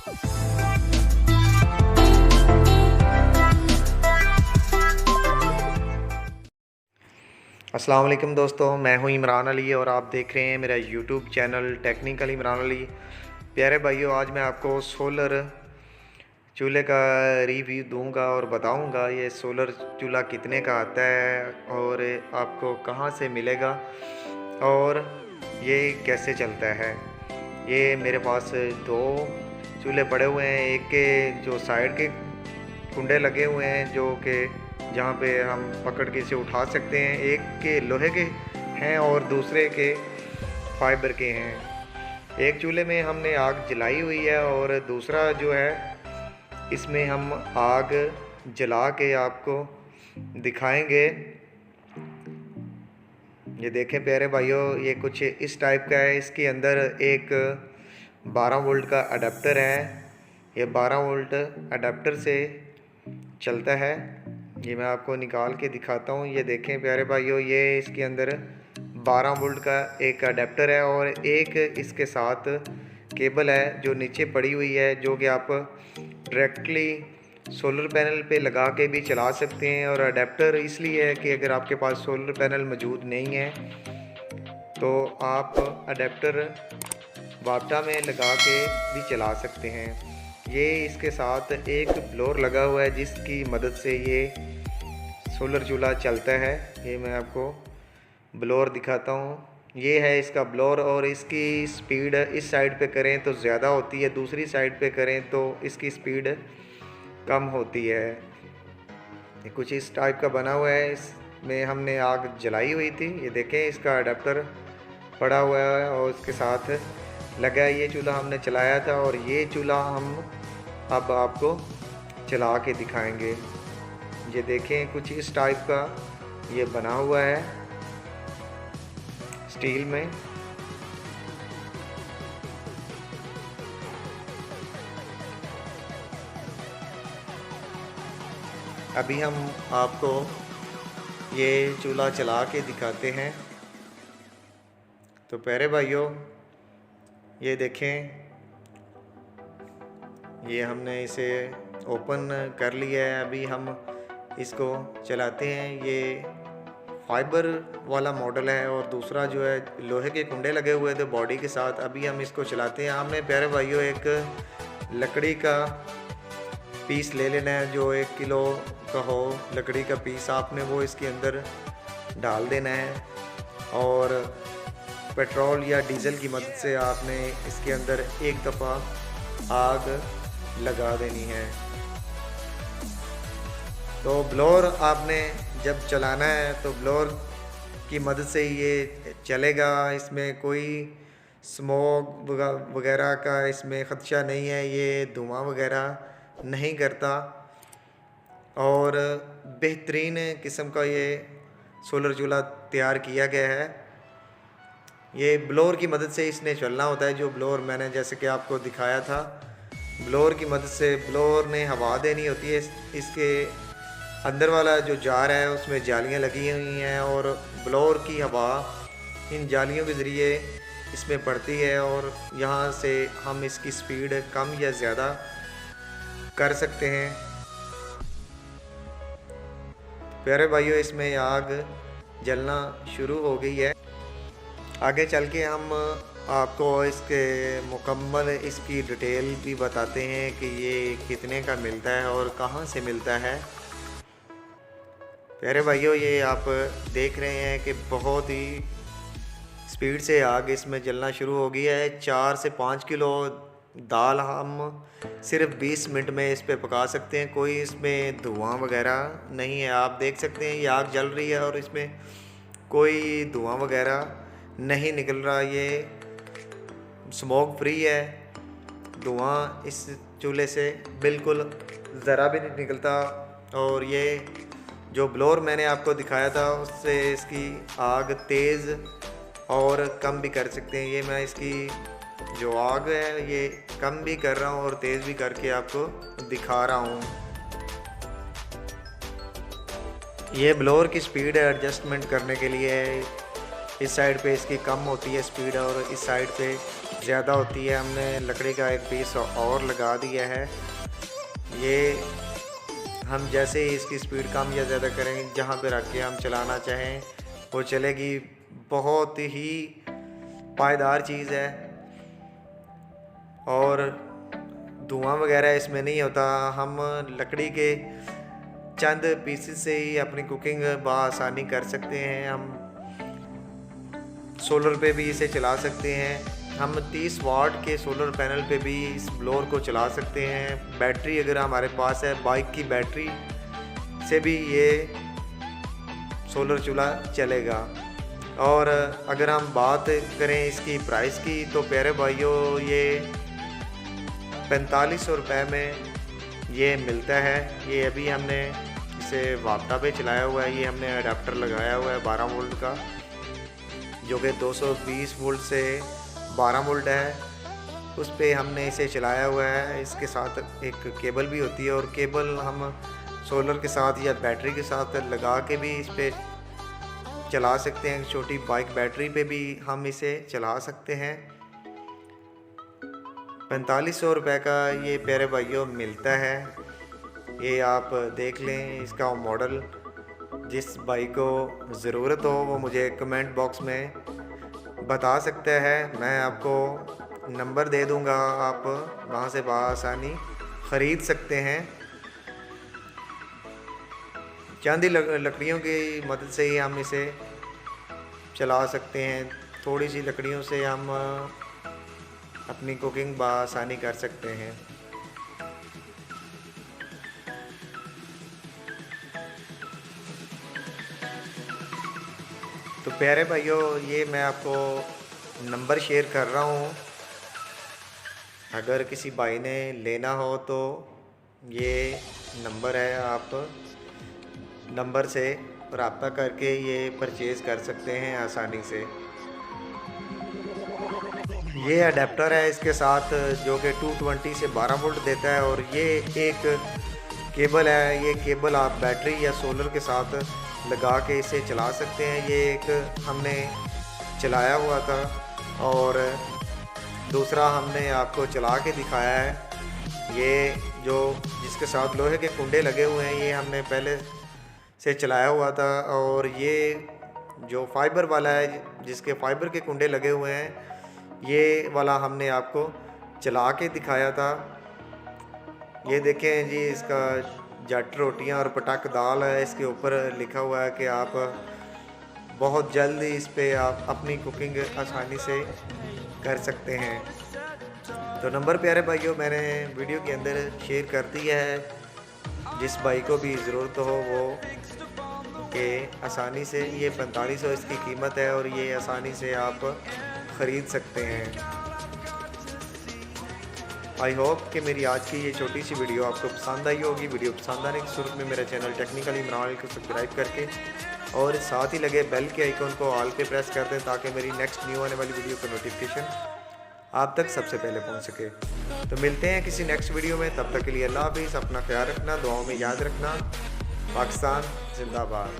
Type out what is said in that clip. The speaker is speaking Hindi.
अस्सलाम वालेकुम दोस्तों, मैं हूं इमरान अली और आप देख रहे हैं मेरा YouTube channel technical Imran Ali. प्यारे भाइयों, आज मैं आपको सोलर चूल्हे का रिव्यू दूंगा और बताऊंगा ये सोलर चूल्हा कितने का आता है और आपको कहां से मिलेगा और ये कैसे चलता है। ये मेरे पास दो चूल्हे पड़े हुए हैं, एक के जो साइड के कुंडे लगे हुए हैं जो कि जहाँ पे हम पकड़ के इसे उठा सकते हैं, एक के लोहे के हैं और दूसरे के फाइबर के हैं। एक चूल्हे में हमने आग जलाई हुई है और दूसरा जो है इसमें हम आग जला के आपको दिखाएंगे। ये देखें प्यारे भाइयों, ये कुछ इस टाइप का है। इसके अंदर एक 12 वोल्ट का अडेप्टर है। ये 12 वोल्ट अडेप्टर से चलता है। ये मैं आपको निकाल के दिखाता हूँ। ये देखें प्यारे भाइयों, ये इसके अंदर 12 वोल्ट का एक अडेप्टर है और एक इसके साथ केबल है जो नीचे पड़ी हुई है, जो कि आप डायरेक्टली सोलर पैनल पे लगा के भी चला सकते हैं। और अडेप्टर इसलिए है कि अगर आपके पास सोलर पैनल मौजूद नहीं है तो आप अडेप्टर वापटा में लगा के भी चला सकते हैं। ये इसके साथ एक ब्लोअर लगा हुआ है जिसकी मदद से ये सोलर चूल्हा चलता है। ये मैं आपको ब्लोअर दिखाता हूँ। ये है इसका ब्लोअर और इसकी स्पीड इस साइड पे करें तो ज़्यादा होती है, दूसरी साइड पे करें तो इसकी स्पीड कम होती है। ये कुछ इस टाइप का बना हुआ है। इसमें हमने आग जलाई हुई थी। ये देखें, इसका अडेप्टर पड़ा हुआ है और इसके साथ लगा है। ये चूल्हा हमने चलाया था और ये चूल्हा हम अब आपको चला के दिखाएंगे। ये देखें, कुछ इस टाइप का ये बना हुआ है स्टील में। अभी हम आपको ये चूल्हा चला के दिखाते हैं। तो प्यारे भाइयों, ये देखें, ये हमने इसे ओपन कर लिया है। अभी हम इसको चलाते हैं। ये फाइबर वाला मॉडल है और दूसरा जो है लोहे के कुंडे लगे हुए थे बॉडी के साथ। अभी हम इसको चलाते हैं। हमने प्यारे भाइयों एक लकड़ी का पीस ले लेना है, जो 1 किलो का हो लकड़ी का पीस। आपने वो इसके अंदर डाल देना है और पेट्रोल या डीजल की मदद से आपने इसके अंदर एक दफ़ा आग लगा देनी है। तो ब्लोअर आपने जब चलाना है तो ब्लोअर की मदद से ये चलेगा। इसमें कोई स्मोक वगैरह का इसमें ख़दशा नहीं है। ये धुआं वगैरह नहीं करता और बेहतरीन किस्म का ये सोलर चूल्हा तैयार किया गया है। ये ब्लोअर की मदद से इसने चलना होता है। जो ब्लोअर मैंने जैसे कि आपको दिखाया था, ब्लोअर की मदद से ब्लोअर ने हवा देनी होती है। इसके अंदर वाला जो जार है उसमें जालियां लगी हुई हैं और ब्लोअर की हवा इन जालियों के ज़रिए इसमें पड़ती है और यहाँ से हम इसकी स्पीड कम या ज़्यादा कर सकते हैं। प्यारे भाइयों, इसमें आग जलना शुरू हो गई है। आगे चल के हम आपको इसके मुकम्मल इसकी डिटेल भी बताते हैं कि ये कितने का मिलता है और कहाँ से मिलता है। प्यारे भाइयों, ये आप देख रहे हैं कि बहुत ही स्पीड से आग इसमें जलना शुरू हो गई है। 4 से 5 किलो दाल हम सिर्फ 20 मिनट में इस पे पका सकते हैं। कोई इसमें धुआं वगैरह नहीं है। आप देख सकते हैं ये आग जल रही है और इसमें कोई धुआं वगैरह नहीं निकल रहा। ये स्मोक फ्री है। धुआं इस चूल्हे से बिल्कुल ज़रा भी नहीं निकलता। और ये जो ब्लोअर मैंने आपको दिखाया था उससे इसकी आग तेज़ और कम भी कर सकते हैं। ये मैं इसकी जो आग है ये कम भी कर रहा हूँ और तेज़ भी करके आपको दिखा रहा हूँ। ये ब्लोअर की स्पीड है एडजस्टमेंट करने के लिए। इस साइड पे इसकी कम होती है स्पीड और इस साइड पे ज़्यादा होती है, हमने लकड़ी का एक पीस और लगा दिया है। ये हम जैसे ही इसकी स्पीड कम या ज़्यादा करेंगे, जहाँ पे रख के हम चलाना चाहें वो चलेगी। बहुत ही पायदार चीज़ है और धुआं वगैरह इसमें नहीं होता। हम लकड़ी के चंद पीसेस से ही अपनी कुकिंग बआसानी कर सकते हैं। हम सोलर पे भी इसे चला सकते हैं। हम 30 वाट के सोलर पैनल पे भी इस ब्लोअर को चला सकते हैं। बैटरी अगर हमारे पास है, बाइक की बैटरी से भी ये सोलर चूल्हा चलेगा। और अगर हम बात करें इसकी प्राइस की तो प्यारे भाइयों ये 4500 रुपये में ये मिलता है। ये अभी हमने इसे वापटा पे चलाया हुआ है। ये हमने अडाप्टर लगाया हुआ है 12 वोल्ट का, जो कि 220 वोल्ट से 12 वोल्ट है, उस पे हमने इसे चलाया हुआ है। इसके साथ एक केबल भी होती है और केबल हम सोलर के साथ या बैटरी के साथ लगा के भी इस पे चला सकते हैं। छोटी बाइक बैटरी पे भी हम इसे चला सकते हैं। 4500 रुपये का ये प्यारे भाइयों मिलता है। ये आप देख लें। इसका मॉडल जिस भाई को ज़रूरत हो वो मुझे कमेंट बॉक्स में बता सकते हैं। मैं आपको नंबर दे दूंगा, आप वहाँ से बआसानी ख़रीद सकते हैं। चंद लकड़ियों की मदद से ही हम इसे चला सकते हैं। थोड़ी सी लकड़ियों से हम अपनी कुकिंग बआसानी कर सकते हैं। तो प्यारे भाइयों ये मैं आपको नंबर शेयर कर रहा हूँ। अगर किसी भाई ने लेना हो तो ये नंबर है, आप नंबर से रब्ता करके ये परचेज़ कर सकते हैं आसानी से। ये अडेप्टर है इसके साथ जो कि 220 से 12 वोल्ट देता है। और ये एक केबल है। ये केबल आप बैटरी या सोलर के साथ लगा के इसे चला सकते हैं। ये एक हमने चलाया हुआ था और दूसरा हमने आपको चला के दिखाया है। ये जो जिसके साथ लोहे के कुंडे लगे हुए हैं ये हमने पहले से चलाया हुआ था। और ये जो फाइबर वाला है जिसके फाइबर के कुंडे लगे हुए हैं ये वाला हमने आपको चला के दिखाया था। ये देखें जी, इसका जट रोटियां और पटक दाल है। इसके ऊपर लिखा हुआ है कि आप बहुत जल्द इस पे आप अपनी कुकिंग आसानी से कर सकते हैं। तो नंबर प्यारे भाइयों मैंने वीडियो के अंदर शेयर कर दिया है। जिस भाई को भी ज़रूरत हो वो कि आसानी से ये 4500 इसकी कीमत है और ये आसानी से आप ख़रीद सकते हैं। आई होप कि मेरी आज की ये छोटी सी वीडियो आपको पसंद आई होगी। वीडियो पसंद आने की सूरत में मेरा चैनल टेक्निकल इमरान को सब्सक्राइब करके और साथ ही लगे बेल के आइकन को ऑल पे प्रेस कर दें ताकि मेरी नेक्स्ट न्यू आने वाली वीडियो का नोटिफिकेशन आप तक सबसे पहले पहुंच सके। तो मिलते हैं किसी नेक्स्ट वीडियो में, तब तक के लिए अल्लाह हाफिज़। अपना ख्याल रखना, दुआओं में याद रखना। पाकिस्तान जिंदाबाद।